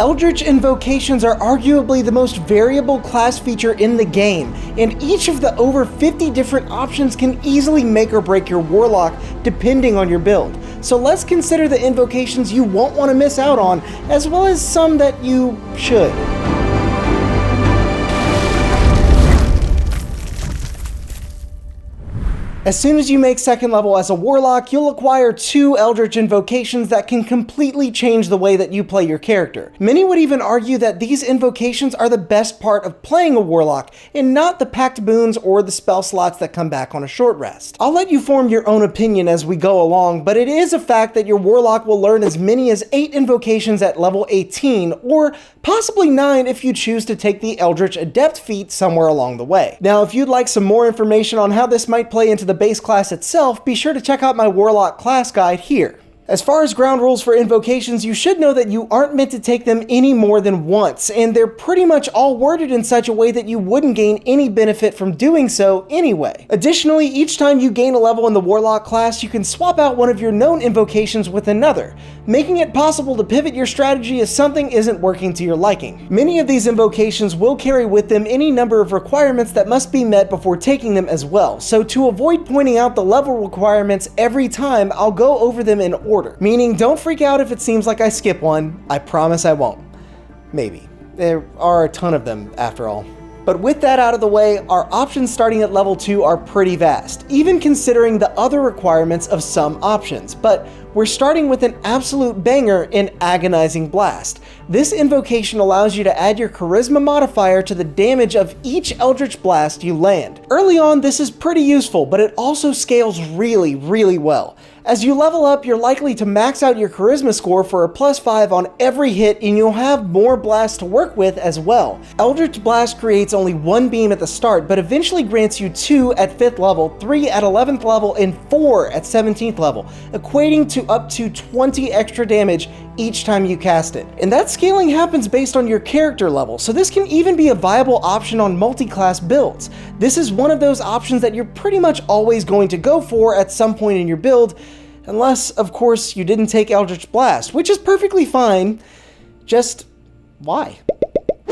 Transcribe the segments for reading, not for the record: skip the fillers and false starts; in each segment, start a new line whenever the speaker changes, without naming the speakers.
Eldritch Invocations are arguably the most variable class feature in the game, and each of the over 50 different options can easily make or break your Warlock depending on your build. So let's consider the invocations you won't want to miss out on, as well as some that you should. As soon as you make second level as a Warlock, you'll acquire 2 Eldritch Invocations that can completely change the way that you play your character. Many would even argue that these invocations are the best part of playing a Warlock, and not the packed boons or the spell slots that come back on a short rest. I'll let you form your own opinion as we go along, but it is a fact that your Warlock will learn as many as 8 invocations at level 18, or possibly 9 if you choose to take the Eldritch Adept feat somewhere along the way. Now, if you'd like some more information on how this might play into the base class itself, be sure to check out my Warlock class guide here. As far as ground rules for invocations, you should know that you aren't meant to take them any more than once, and they're pretty much all worded in such a way that you wouldn't gain any benefit from doing so anyway. Additionally, each time you gain a level in the Warlock class, you can swap out one of your known invocations with another, making it possible to pivot your strategy if something isn't working to your liking. Many of these invocations will carry with them any number of requirements that must be met before taking them as well, so to avoid pointing out the level requirements every time, I'll go over them in order. Meaning, don't freak out if it seems like I skip one. I promise I won't. Maybe. There are a ton of them, after all. But with that out of the way, our options starting at level 2 are pretty vast, even considering the other requirements of some options. But we're starting with an absolute banger in Agonizing Blast. This invocation allows you to add your charisma modifier to the damage of each Eldritch Blast you land. Early on, this is pretty useful, but it also scales really well. As you level up, you're likely to max out your charisma score for a +5 on every hit, and you'll have more blasts to work with as well. Eldritch Blast creates only 1 beam at the start, but eventually grants you 2 at 5th level, 3 at 11th level, and 4 at 17th level, equating to up to 20 extra damage each time you cast it. And that scaling happens based on your character level, so this can even be a viable option on multi-class builds. This is one of those options that you're pretty much always going to go for at some point in your build, unless, of course, you didn't take Eldritch Blast, which is perfectly fine. Just why?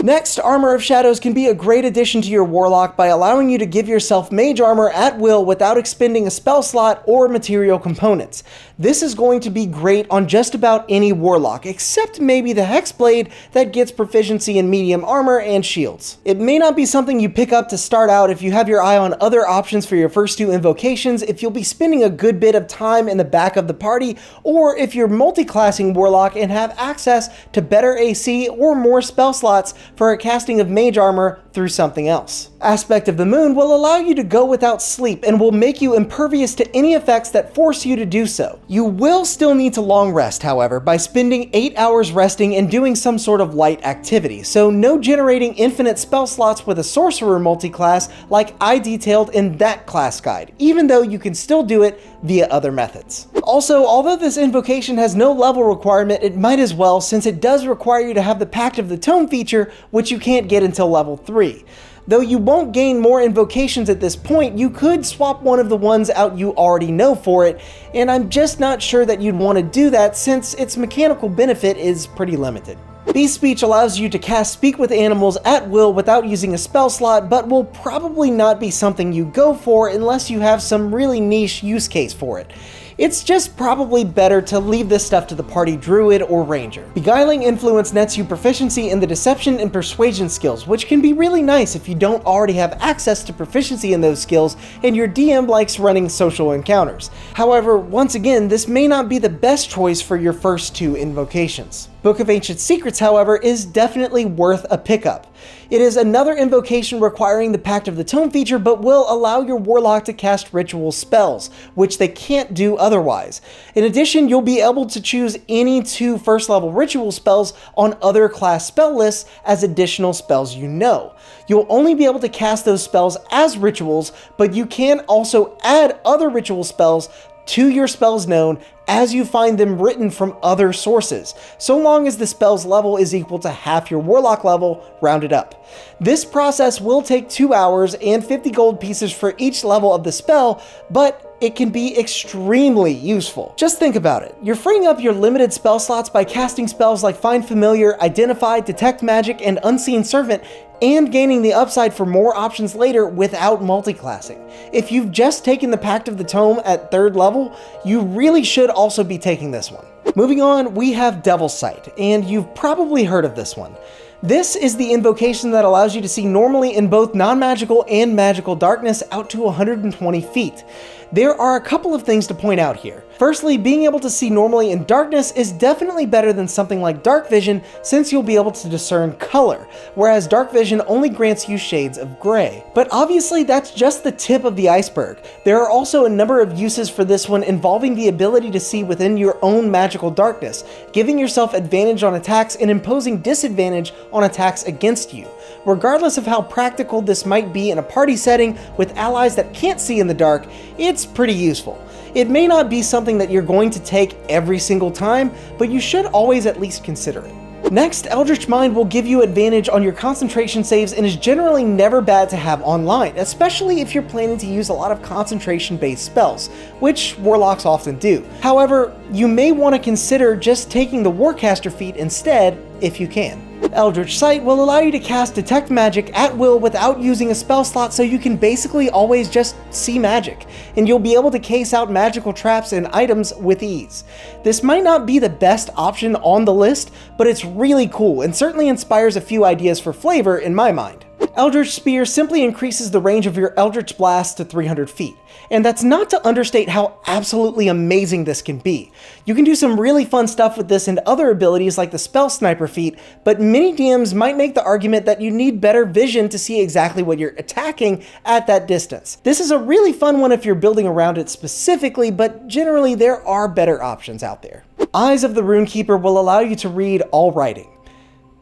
Next, Armor of Shadows can be a great addition to your Warlock by allowing you to give yourself mage armor at will without expending a spell slot or material components. This is going to be great on just about any Warlock, except maybe the Hexblade that gets proficiency in medium armor and shields. It may not be something you pick up to start out if you have your eye on other options for your first 2 invocations, if you'll be spending a good bit of time in the back of the party, or if you're multi-classing Warlock and have access to better AC or more spell slots for a casting of mage armor through something else. Aspect of the Moon will allow you to go without sleep and will make you impervious to any effects that force you to do so. You will still need to long rest, however, by spending 8 hours resting and doing some sort of light activity, so no generating infinite spell slots with a sorcerer multi-class like I detailed in that class guide, even though you can still do it via other methods. Also, although this invocation has no level requirement, it might as well, since it does require you to have the Pact of the Tome feature, which you can't get until level 3. Though you won't gain more invocations at this point, you could swap one of the ones out you already know for it, and I'm just not sure that you'd want to do that since its mechanical benefit is pretty limited. Beast Speech allows you to cast Speak with Animals at will without using a spell slot, but will probably not be something you go for unless you have some really niche use case for it. It's just probably better to leave this stuff to the party druid or ranger. Beguiling Influence nets you proficiency in the deception and persuasion skills, which can be really nice if you don't already have access to proficiency in those skills and your DM likes running social encounters. However, once again, this may not be the best choice for your first 2 invocations. Book of Ancient Secrets, however, is definitely worth a pickup. It is another invocation requiring the Pact of the Tome feature, but will allow your Warlock to cast ritual spells, which they can't do otherwise. In addition, you'll be able to choose any 2 first level ritual spells on other class spell lists as additional spells you know. You'll only be able to cast those spells as rituals, but you can also add other ritual spells to your spells known as you find them written from other sources, so long as the spell's level is equal to half your Warlock level, rounded up. This process will take 2 hours and 50 gold pieces for each level of the spell, but it can be extremely useful. Just think about it. You're freeing up your limited spell slots by casting spells like Find Familiar, Identify, Detect Magic, and Unseen Servant, and gaining the upside for more options later without multiclassing. If you've just taken the Pact of the Tome at 3rd level, you really should also be taking this one. Moving on, we have Devil's Sight, and you've probably heard of this one. This is the invocation that allows you to see normally in both non-magical and magical darkness out to 120 feet. There are a couple of things to point out here. Firstly, being able to see normally in darkness is definitely better than something like dark vision, since you'll be able to discern color, whereas dark vision only grants you shades of gray. But obviously that's just the tip of the iceberg. There are also a number of uses for this one involving the ability to see within your own magical darkness, giving yourself advantage on attacks and imposing disadvantage on attacks against you. Regardless of how practical this might be in a party setting with allies that can't see in the dark, it's pretty useful. It may not be something that you're going to take every single time, but you should always at least consider it. Next, Eldritch Mind will give you advantage on your concentration saves and is generally never bad to have online, especially if you're planning to use a lot of concentration-based spells, which Warlocks often do. However, you may want to consider just taking the Warcaster feat instead if you can. Eldritch Sight will allow you to cast Detect Magic at will without using a spell slot, so you can basically always just see magic, and you'll be able to case out magical traps and items with ease. This might not be the best option on the list, but it's really cool and certainly inspires a few ideas for flavor in my mind. Eldritch Spear simply increases the range of your Eldritch Blast to 300 feet, and that's not to understate how absolutely amazing this can be. You can do some really fun stuff with this and other abilities like the Spell Sniper feat, but many DMs might make the argument that you need better vision to see exactly what you're attacking at that distance. This is a really fun one if you're building around it specifically, but generally there are better options out there. Eyes of the Runekeeper will allow you to read all writing.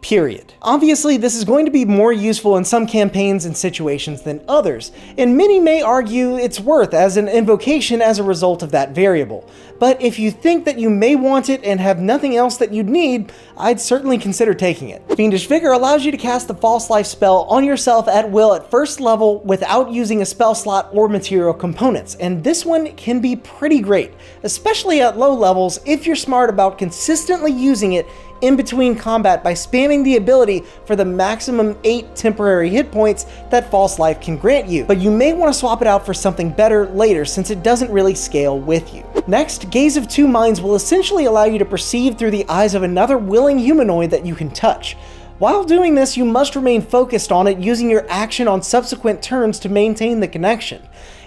Period. Obviously, this is going to be more useful in some campaigns and situations than others, and many may argue it's worth as an invocation as a result of that variable. But if you think that you may want it and have nothing else that you'd need, I'd certainly consider taking it. Fiendish Vigor allows you to cast the False Life spell on yourself at will at 1st level without using a spell slot or material components, and this one can be pretty great, especially at low levels if you're smart about consistently using it in between combat by spamming the ability for the maximum 8 temporary hit points that False Life can grant you, but you may want to swap it out for something better later since it doesn't really scale with you. Next, Gaze of Two Minds will essentially allow you to perceive through the eyes of another willing humanoid that you can touch. While doing this, you must remain focused on it using your action on subsequent turns to maintain the connection.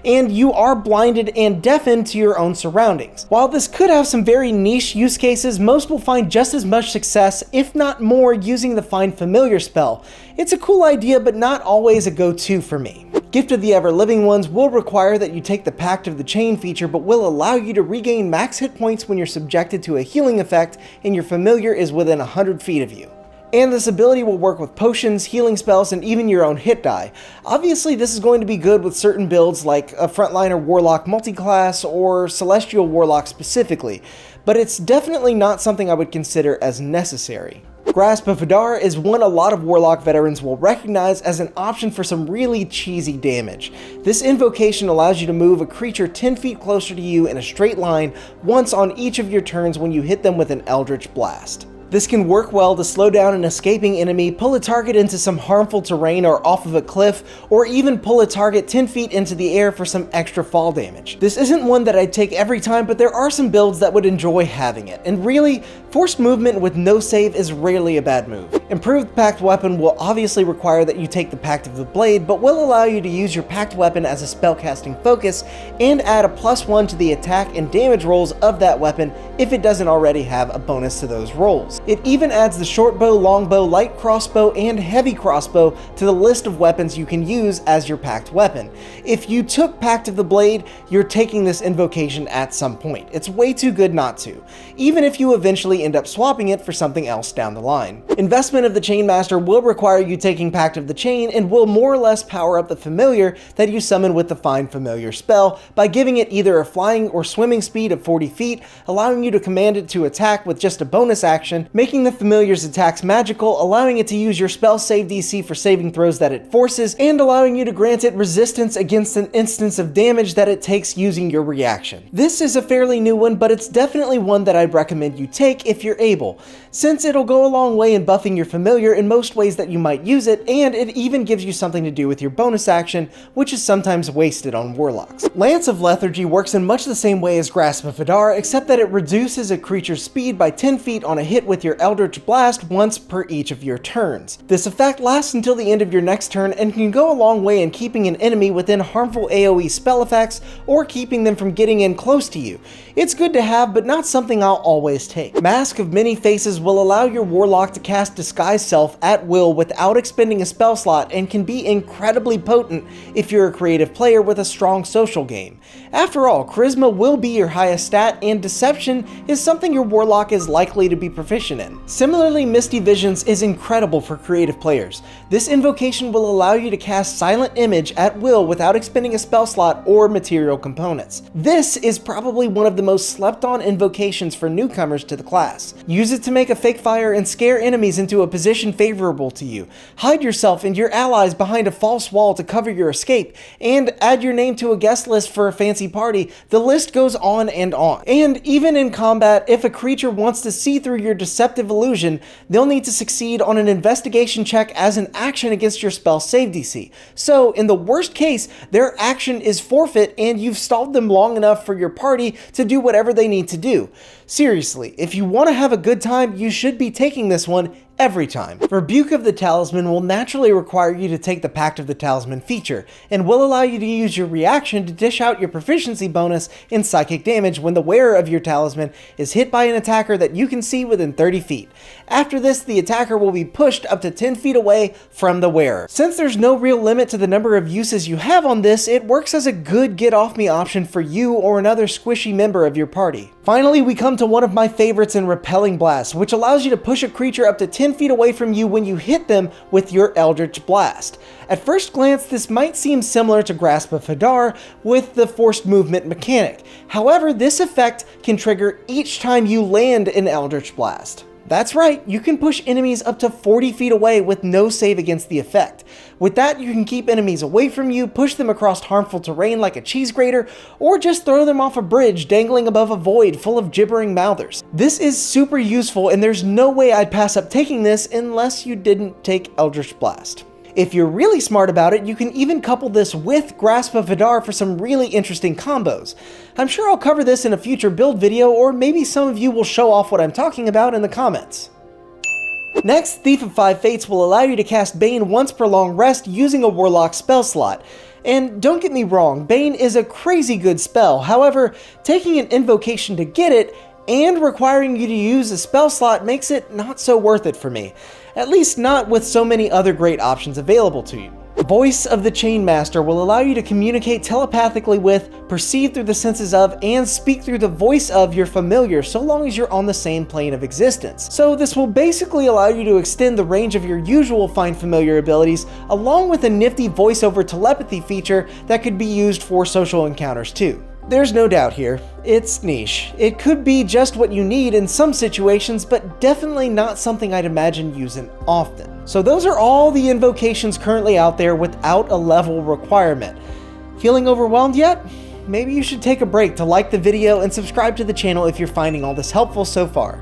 And you are blinded and deafened to your own surroundings. While this could have some very niche use cases, most will find just as much success, if not more, using the Find Familiar spell. It's a cool idea, but not always a go-to for me. Gift of the Ever-Living Ones will require that you take the Pact of the Chain feature, but will allow you to regain max hit points when you're subjected to a healing effect and your familiar is within 100 feet of you. And this ability will work with potions, healing spells, and even your own hit die. Obviously, this is going to be good with certain builds like a Frontliner Warlock multiclass or Celestial Warlock specifically, but it's definitely not something I would consider as necessary. Grasp of Hadar is one a lot of Warlock veterans will recognize as an option for some really cheesy damage. This invocation allows you to move a creature 10 feet closer to you in a straight line once on each of your turns when you hit them with an Eldritch Blast. This can work well to slow down an escaping enemy, pull a target into some harmful terrain or off of a cliff, or even pull a target 10 feet into the air for some extra fall damage. This isn't one that I'd take every time, but there are some builds that would enjoy having it, and really, forced movement with no save is rarely a bad move. Improved Pact Weapon will obviously require that you take the Pact of the Blade, but will allow you to use your Pact Weapon as a spellcasting focus and add a +1 to the attack and damage rolls of that weapon if it doesn't already have a bonus to those rolls. use. It even adds the short bow, long bow, light crossbow, and heavy crossbow to the list of weapons you can use as your pact weapon. If you took Pact of the Blade, you're taking this invocation at some point. It's way too good not to, even if you eventually end up swapping it for something else down the line. Investment of the Chainmaster will require you taking Pact of the Chain and will more or less power up the familiar that you summon with the Find Familiar spell by giving it either a flying or swimming speed of 40 feet, allowing you to command it to attack with just a bonus action, making the familiar's attacks magical, allowing it to use your spell save DC for saving throws that it forces, and allowing you to grant it resistance against an instance of damage that it takes using your reaction. This is a fairly new one, but it's definitely one that I'd recommend you take if you're able, since it'll go a long way in buffing your familiar in most ways that you might use it, and it even gives you something to do with your bonus action, which is sometimes wasted on warlocks. Lance of Lethargy works in much the same way as Grasp of Hadar, except that it reduces a creature's speed by 10 feet on a hit with your Eldritch Blast once per each of your turns. This effect lasts until the end of your next turn and can go a long way in keeping an enemy within harmful AoE spell effects or keeping them from getting in close to you. It's good to have, but not something I'll always take. Mask of Many Faces will allow your warlock to cast Disguise Self at will without expending a spell slot and can be incredibly potent if you're a creative player with a strong social game. After all, Charisma will be your highest stat, and Deception is something your warlock is likely to be proficient in. Similarly, Misty Visions is incredible for creative players. This invocation will allow you to cast Silent Image at will without expending a spell slot or material components. This is probably one of the most slept on invocations for newcomers to the class. Use it to make a fake fire and scare enemies into a position favorable to you. Hide yourself and your allies behind a false wall to cover your escape, and add your name to a guest list for a fancy party. The list goes on and on. And even in combat, if a creature wants to see through your deceptive illusion, they'll need to succeed on an investigation check as an action against your spell save DC. So in the worst case, their action is forfeit and you've stalled them long enough for your party to do whatever they need to do. Seriously, if you want to have a good time, you should be taking this one every time. Rebuke of the Talisman will naturally require you to take the Pact of the Talisman feature, and will allow you to use your reaction to dish out your proficiency bonus in psychic damage when the wearer of your talisman is hit by an attacker that you can see within 30 feet. After this, the attacker will be pushed up to 10 feet away from the wearer. Since there's no real limit to the number of uses you have on this, it works as a good get-off-me option for you or another squishy member of your party. Finally, we come to one of my favorites in Repelling Blast, which allows you to push a creature up to 10 feet away from you when you hit them with your Eldritch Blast. At first glance, this might seem similar to Grasp of Hadar with the forced movement mechanic. However, this effect can trigger each time you land an Eldritch Blast. That's right, you can push enemies up to 40 feet away with no save against the effect. With that, you can keep enemies away from you, push them across harmful terrain like a cheese grater, or just throw them off a bridge dangling above a void full of gibbering mouthers. This is super useful, and there's no way I'd pass up taking this unless you didn't take Eldritch Blast. If you're really smart about it, you can even couple this with Grasp of Hadar for some really interesting combos. I'm sure I'll cover this in a future build video, or maybe some of you will show off what I'm talking about in the comments. Next, Thief of Five Fates will allow you to cast Bane once per long rest using a Warlock spell slot. And don't get me wrong, Bane is a crazy good spell. However, taking an invocation to get it and requiring you to use a spell slot makes it not so worth it for me. At least not with so many other great options available to you. Voice of the Chainmaster will allow you to communicate telepathically with, perceive through the senses of, and speak through the voice of your familiar so long as you're on the same plane of existence. So this will basically allow you to extend the range of your usual Find Familiar abilities, along with a nifty voiceover telepathy feature that could be used for social encounters too. There's no doubt here, it's niche. It could be just what you need in some situations, but definitely not something I'd imagine using often. So those are all the invocations currently out there without a level requirement. Feeling overwhelmed yet? Maybe you should take a break to like the video and subscribe to the channel if you're finding all this helpful so far.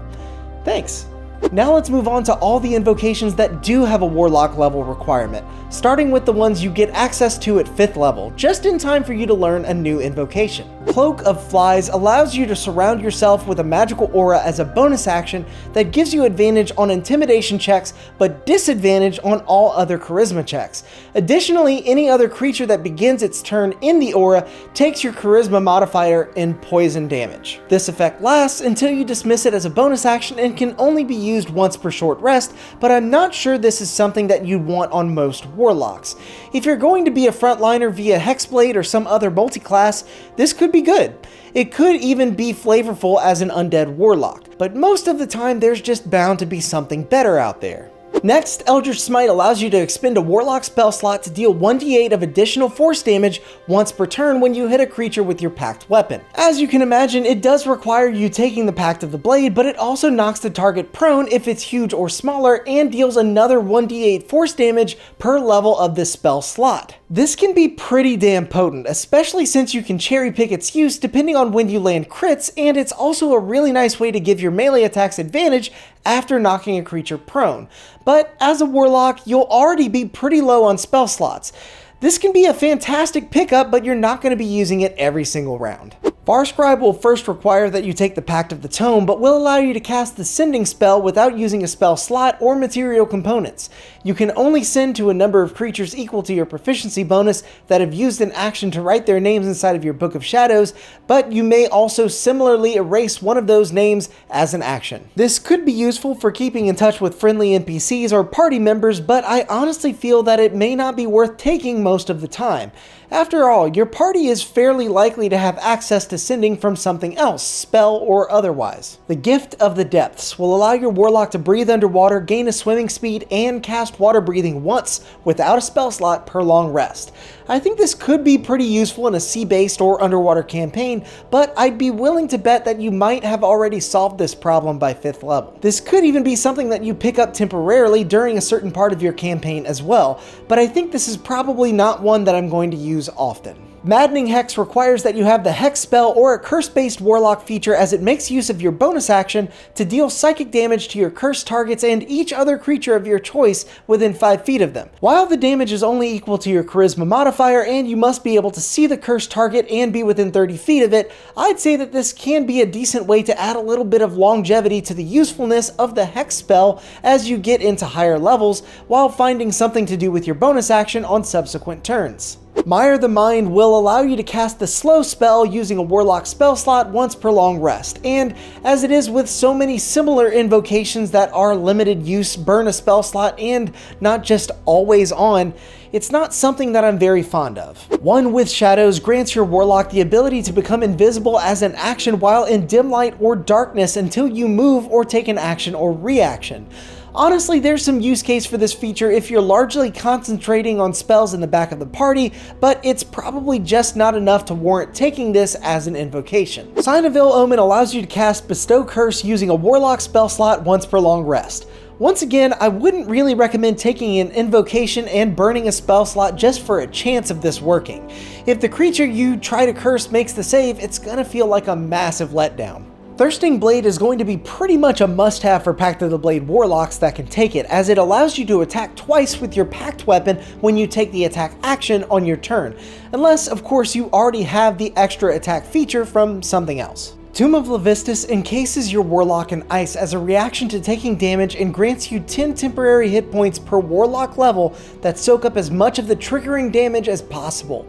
Thanks. Now let's move on to all the invocations that do have a Warlock level requirement, starting with the ones you get access to at 5th level, just in time for you to learn a new invocation. Cloak of Flies allows you to surround yourself with a magical aura as a bonus action that gives you advantage on intimidation checks, but disadvantage on all other charisma checks. Additionally, any other creature that begins its turn in the aura takes your charisma modifier in poison damage. This effect lasts until you dismiss it as a bonus action and can only be used used once per short rest, but I'm not sure this is something that you'd want on most Warlocks. If you're going to be a frontliner via Hexblade or some other multi-class, this could be good. It could even be flavorful as an undead Warlock, but most of the time there's just bound to be something better out there. Next, Eldritch Smite allows you to expend a Warlock spell slot to deal 1d8 of additional force damage once per turn when you hit a creature with your packed weapon. As you can imagine, it does require you taking the Pact of the Blade, but it also knocks the target prone if it's huge or smaller and deals another 1d8 force damage per level of this spell slot. This can be pretty damn potent, especially since you can cherry pick its use depending on when you land crits, and it's also a really nice way to give your melee attacks advantage after knocking a creature prone. But as a Warlock, you'll already be pretty low on spell slots. This can be a fantastic pickup, but you're not going to be using it every single round. Farscribe will first require that you take the Pact of the Tome, but will allow you to cast the Sending spell without using a spell slot or material components. You can only send to a number of creatures equal to your proficiency bonus that have used an action to write their names inside of your Book of Shadows, but you may also similarly erase one of those names as an action. This could be useful for keeping in touch with friendly NPCs or party members, but I honestly feel that it may not be worth taking most of the time. After all, your party is fairly likely to have access to sending from something else, spell or otherwise. The Gift of the Depths will allow your Warlock to breathe underwater, gain a swimming speed, and cast water breathing once without a spell slot per long rest. I think this could be pretty useful in a sea-based or underwater campaign, but I'd be willing to bet that you might have already solved this problem by 5th level. This could even be something that you pick up temporarily during a certain part of your campaign as well, but I think this is probably not one that I'm going to use often. Maddening Hex requires that you have the Hex spell or a curse-based Warlock feature, as it makes use of your bonus action to deal psychic damage to your cursed targets and each other creature of your choice within 5 feet of them. While the damage is only equal to your charisma modifier and you must be able to see the cursed target and be within 30 feet of it, I'd say that this can be a decent way to add a little bit of longevity to the usefulness of the Hex spell as you get into higher levels, while finding something to do with your bonus action on subsequent turns. Mire the Mind will allow you to cast the Slow spell using a Warlock spell slot once per long rest, and as it is with so many similar invocations that are limited use, burn a spell slot, and not just always on, it's not something that I'm very fond of. One with Shadows grants your Warlock the ability to become invisible as an action while in dim light or darkness until you move or take an action or reaction. Honestly, there's some use case for this feature if you're largely concentrating on spells in the back of the party, but it's probably just not enough to warrant taking this as an invocation. Sign of Ill Omen allows you to cast Bestow Curse using a Warlock spell slot once per long rest. Once again, I wouldn't really recommend taking an invocation and burning a spell slot just for a chance of this working. If the creature you try to curse makes the save, it's gonna feel like a massive letdown. Thirsting Blade is going to be pretty much a must-have for Pact of the Blade Warlocks that can take it, as it allows you to attack twice with your packed weapon when you take the attack action on your turn, unless of course you already have the extra attack feature from something else. Tomb of Levistus encases your Warlock in ice as a reaction to taking damage and grants you 10 temporary hit points per Warlock level that soak up as much of the triggering damage as possible.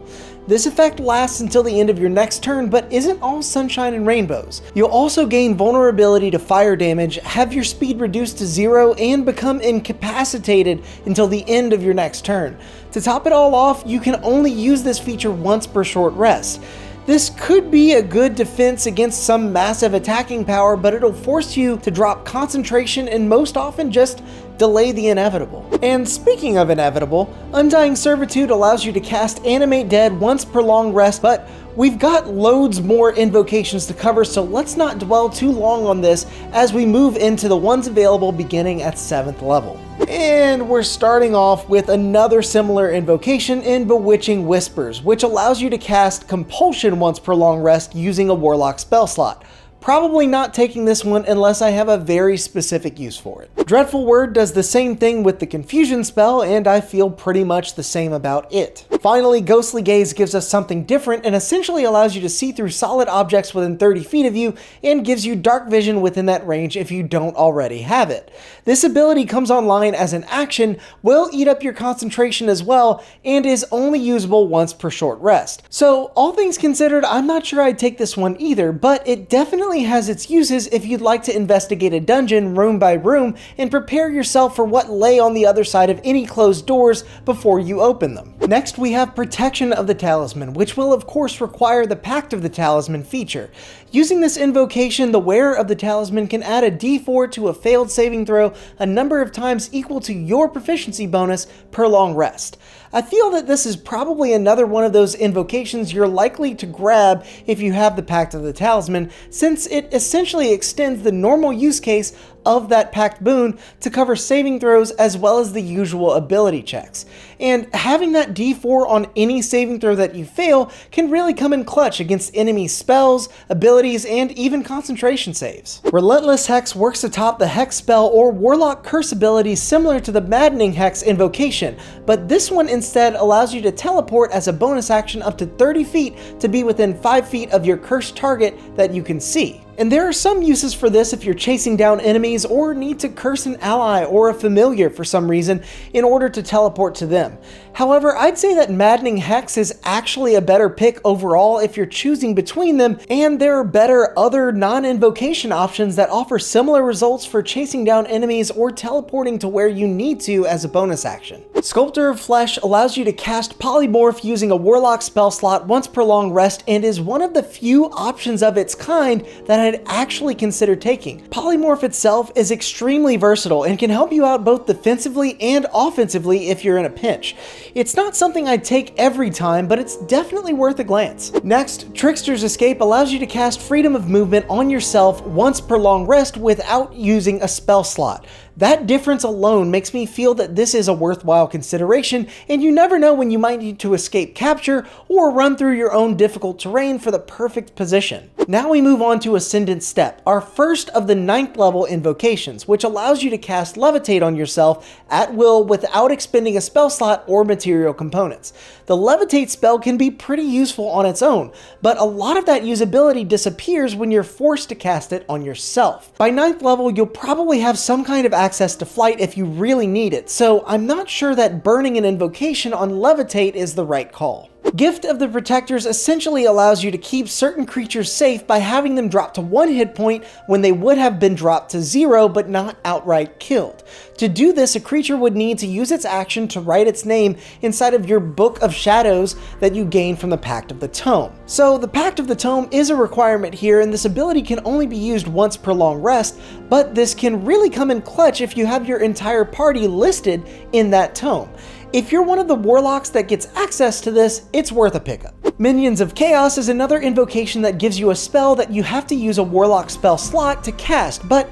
This effect lasts until the end of your next turn, but isn't all sunshine and rainbows. You'll also gain vulnerability to fire damage, have your speed reduced to 0, and become incapacitated until the end of your next turn. To top it all off, you can only use this feature once per short rest. This could be a good defense against some massive attacking power, but it'll force you to drop concentration and most often just delay the inevitable. And speaking of inevitable, Undying Servitude allows you to cast Animate Dead once per long rest, but we've got loads more invocations to cover, so let's not dwell too long on this as we move into the ones available beginning at 7th level. And we're starting off with another similar invocation in Bewitching Whispers, which allows you to cast Compulsion once per long rest using a Warlock spell slot. Probably not taking this one unless I have a very specific use for it. Dreadful Word does the same thing with the Confusion spell, and I feel pretty much the same about it. Finally, Ghostly Gaze gives us something different and essentially allows you to see through solid objects within 30 feet of you and gives you dark vision within that range if you don't already have it. This ability comes online as an action, will eat up your concentration as well, and is only usable once per short rest. So all things considered, I'm not sure I'd take this one either, but it definitely definitely has its uses if you'd like to investigate a dungeon room by room and prepare yourself for what lay on the other side of any closed doors before you open them. Next, we have Protection of the Talisman, which will of course require the Pact of the Talisman feature. Using this invocation, the wearer of the talisman can add a d4 to a failed saving throw a number of times equal to your proficiency bonus per long rest. I feel that this is probably another one of those invocations you're likely to grab if you have the Pact of the Talisman, since it essentially extends the normal use case of that pact boon to cover saving throws as well as the usual ability checks. And having that d4 on any saving throw that you fail can really come in clutch against enemy spells, abilities, and even concentration saves. Relentless Hex works atop the Hex spell or Warlock curse abilities similar to the Maddening Hex invocation, but this one instead allows you to teleport as a bonus action up to 30 feet to be within 5 feet of your cursed target that you can see. And there are some uses for this if you're chasing down enemies or need to curse an ally or a familiar for some reason in order to teleport to them. However, I'd say that Maddening Hex is actually a better pick overall if you're choosing between them, and there are better other non-invocation options that offer similar results for chasing down enemies or teleporting to where you need to as a bonus action. Sculptor of Flesh allows you to cast Polymorph using a Warlock spell slot once per long rest and is one of the few options of its kind that I'd actually consider taking. Polymorph itself is extremely versatile and can help you out both defensively and offensively if you're in a pinch. It's not something I'd take every time, but it's definitely worth a glance. Next, Trickster's Escape allows you to cast Freedom of Movement on yourself once per long rest without using a spell slot. That difference alone makes me feel that this is a worthwhile consideration, and you never know when you might need to escape capture or run through your own difficult terrain for the perfect position. Now we move on to Ascendant Step, our first of the 9th level invocations, which allows you to cast Levitate on yourself at will without expending a spell slot or material components. The Levitate spell can be pretty useful on its own, but a lot of that usability disappears when you're forced to cast it on yourself. By 9th level, you'll probably have some kind of access to flight if you really need it, so I'm not sure that burning an invocation on Levitate is the right call. Gift of the Protectors essentially allows you to keep certain creatures safe by having them drop to 1 hit point when they would have been dropped to 0 but not outright killed. To do this, a creature would need to use its action to write its name inside of your Book of Shadows that you gain from the Pact of the Tome. So the Pact of the Tome is a requirement here, and this ability can only be used once per long rest, but this can really come in clutch if you have your entire party listed in that tome. If you're one of the warlocks that gets access to this, it's worth a pickup. Minions of Chaos is another invocation that gives you a spell that you have to use a warlock spell slot to cast, but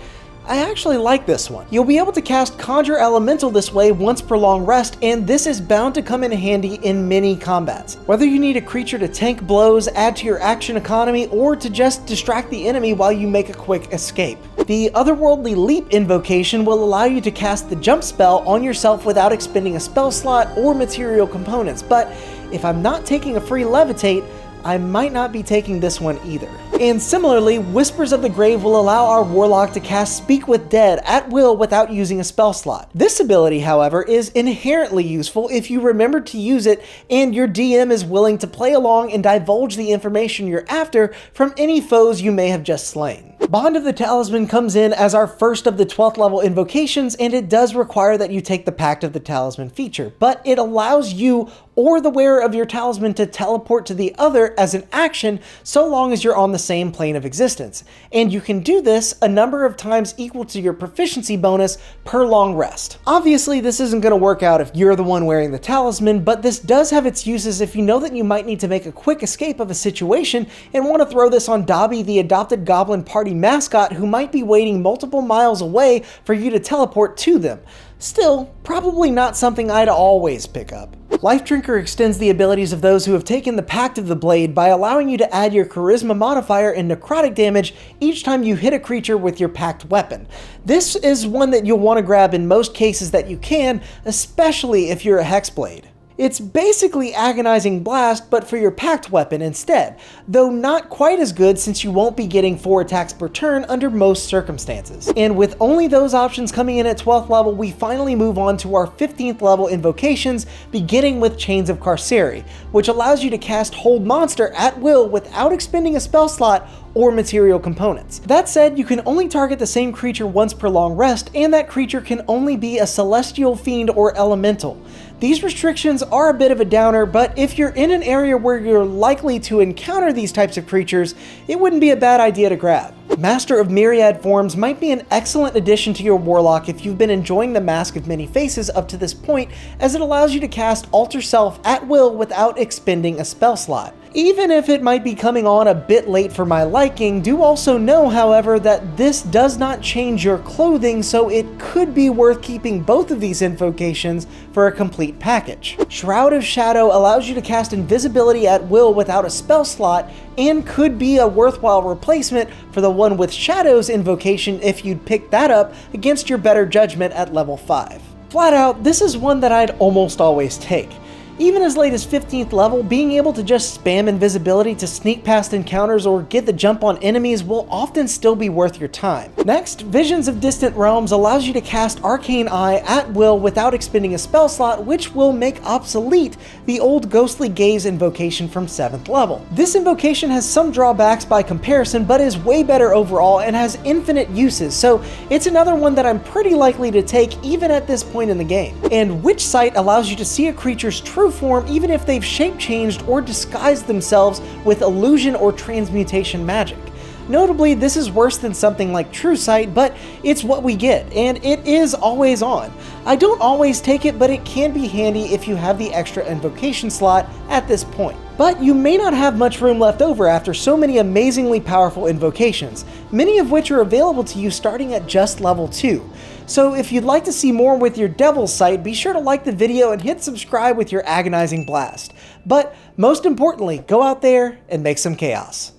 I actually like this one. You'll be able to cast Conjure Elemental this way once per long rest, and this is bound to come in handy in many combats. Whether you need a creature to tank blows, add to your action economy, or to just distract the enemy while you make a quick escape. The Otherworldly Leap invocation will allow you to cast the jump spell on yourself without expending a spell slot or material components, but if I'm not taking a free Levitate, I might not be taking this one either. And similarly, Whispers of the Grave will allow our Warlock to cast Speak with Dead at will without using a spell slot. This ability, however, is inherently useful if you remember to use it and your DM is willing to play along and divulge the information you're after from any foes you may have just slain. Bond of the Talisman comes in as our first of the 12th level invocations, and it does require that you take the Pact of the Talisman feature, but it allows you or the wearer of your talisman to teleport to the other as an action so long as you're on the same plane of existence. And you can do this a number of times equal to your proficiency bonus per long rest. Obviously, this isn't going to work out if you're the one wearing the talisman, but this does have its uses if you know that you might need to make a quick escape of a situation and want to throw this on Dobby, the adopted goblin party mascot who might be waiting multiple miles away for you to teleport to them. Still, probably not something I'd always pick up. Life Drinker extends the abilities of those who have taken the Pact of the Blade by allowing you to add your Charisma modifier and necrotic damage each time you hit a creature with your Pact weapon. This is one that you'll want to grab in most cases that you can, especially if you're a Hexblade. It's basically Agonizing Blast, but for your Pact weapon instead, though not quite as good since you won't be getting 4 attacks per turn under most circumstances. And with only those options coming in at 12th level, we finally move on to our 15th level invocations, beginning with Chains of Carceri, which allows you to cast Hold Monster at will without expending a spell slot or material components. That said, you can only target the same creature once per long rest, and that creature can only be a celestial, fiend, or elemental. These restrictions are a bit of a downer, but if you're in an area where you're likely to encounter these types of creatures, it wouldn't be a bad idea to grab. Master of Myriad Forms might be an excellent addition to your Warlock if you've been enjoying the Mask of Many Faces up to this point, as it allows you to cast Alter Self at will without expending a spell slot. Even if it might be coming on a bit late for my liking, do also know, however, that this does not change your clothing, so it could be worth keeping both of these invocations for a complete package. Shroud of Shadow allows you to cast invisibility at will without a spell slot, and could be a worthwhile replacement for the one with Shadow's invocation if you'd pick that up against your better judgment at level 5. Flat out, this is one that I'd almost always take. Even as late as 15th level, being able to just spam invisibility to sneak past encounters or get the jump on enemies will often still be worth your time. Next, Visions of Distant Realms allows you to cast Arcane Eye at will without expending a spell slot, which will make obsolete the old Ghostly Gaze invocation from 7th level. This invocation has some drawbacks by comparison, but is way better overall and has infinite uses, so it's another one that I'm pretty likely to take even at this point in the game. And Witch Sight allows you to see a creature's true form even if they've shape changed or disguised themselves with illusion or transmutation magic. Notably, this is worse than something like True Sight, but it's what we get, and it is always on. I don't always take it, but it can be handy if you have the extra invocation slot at this point. But you may not have much room left over after so many amazingly powerful invocations, many of which are available to you starting at just level 2. So if you'd like to see more with your Devil's Sight, be sure to like the video and hit subscribe with your agonizing blast. But most importantly, go out there and make some chaos.